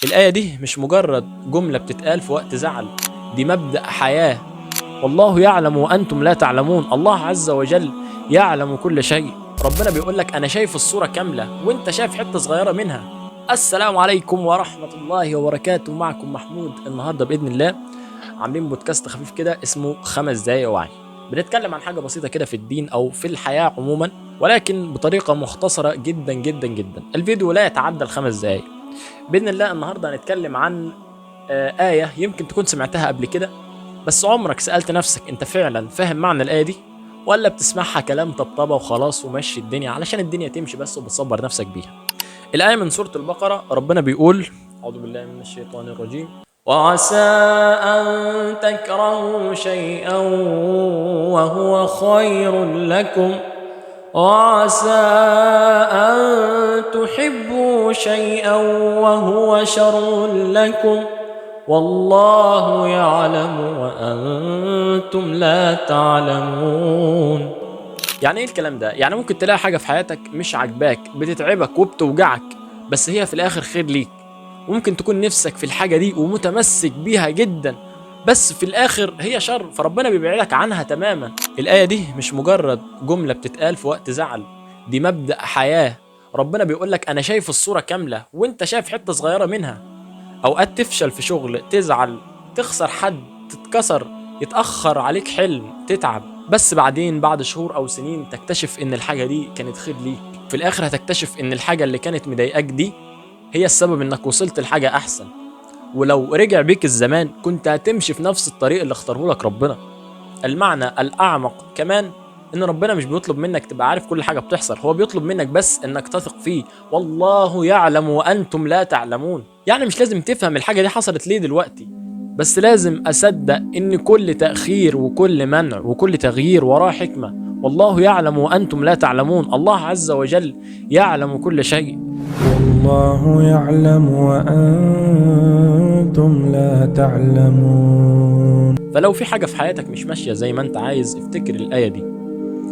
الآية دي مش مجرد جملة بتتقال في وقت زعل، دي مبدأ حياة. والله يعلم وأنتم لا تعلمون. الله عز وجل يعلم كل شيء. ربنا بيقول لك أنا شايف الصورة كاملة وأنت شايف حتة صغيرة منها. السلام عليكم ورحمة الله وبركاته. معكم محمود. النهاردة بإذن الله عاملين بودكاست خفيف كده اسمه 5 دقايق وعي. بنتكلم عن حاجة بسيطة كده في الدين أو في الحياة عموما، ولكن بطريقة مختصرة جدا جدا جدا. الفيديو لا يتعدى ال5 دقايق. بإذن الله النهاردة هنتكلم عن آية يمكن تكون سمعتها قبل كده، بس عمرك سألت نفسك انت فعلا فاهم معنى الآية دي، ولا بتسمعها كلام طبطبة وخلاص ومشي الدنيا علشان الدنيا تمشي بس وبتصبر نفسك بيها. الآية من سورة البقرة، ربنا بيقول: أعوذ بالله من الشيطان الرجيم: وعسى أن تكرهوا شيئا وهو خير لكم، وعسى أن تحبوا شيئا وهو شر لكم، والله يعلم وأنتم لا تعلمون. يعني ايه الكلام ده؟ يعني ممكن تلاقي حاجة في حياتك مش عاجباك، بتتعبك وبتوجعك، بس هي في الآخر خير ليك. ممكن تكون نفسك في الحاجة دي ومتمسك بيها جدا، بس في الآخر هي شر، فربنا بيبعدك عنها تماما. الآية دي مش مجرد جملة بتتقال في وقت زعل، دي مبدأ حياة. ربنا بيقول لك أنا شايف الصورة كاملة وأنت شايف حتة صغيرة منها. اوقات تفشل في شغل، تزعل، تخسر حد، تتكسر، يتأخر عليك حلم، تتعب، بس بعدين بعد شهور او سنين تكتشف ان الحاجة دي كانت خير ليك. في الاخر هتكتشف ان الحاجة اللي كانت مضايقاك دي هي السبب انك وصلت لحاجة احسن. ولو رجع بيك الزمان كنت هتمشي في نفس الطريق اللي اختاره لك ربنا. المعنى الاعمق كمان ان ربنا مش بيطلب منك تبقى عارف كل حاجة بتحصل، هو بيطلب منك بس انك تثق فيه. والله يعلم وانتم لا تعلمون. يعني مش لازم تفهم الحاجة دي حصلت ليه دلوقتي، بس لازم اصدق ان كل تأخير وكل منع وكل تغيير وراه حكمة. والله يعلم وانتم لا تعلمون. الله عز وجل يعلم كل شيء. والله يعلم وأنتم لا تعلمون. فلو في حاجة في حياتك مش ماشية زي ما انت عايز، افتكر الآية دي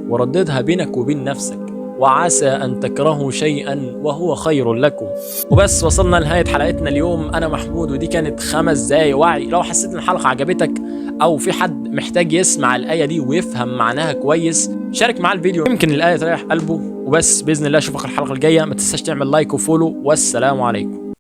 ورددها بينك وبين نفسك: وعسى أن تكرهوا شيئا وهو خير لكم. وبس، وصلنا لنهاية حلقتنا اليوم. أنا محمود ودي كانت 5 دقايق وعي. لو حسيت إن الحلقة عجبتك أو في حد محتاج يسمع الآية دي ويفهم معناها كويس، شارك معاه الفيديو، يمكن الآية تريح قلبه. وبس، بإذن الله أشوفك الحلقة الجاية. ما تنساش تعمل لايك وفولو، والسلام عليكم.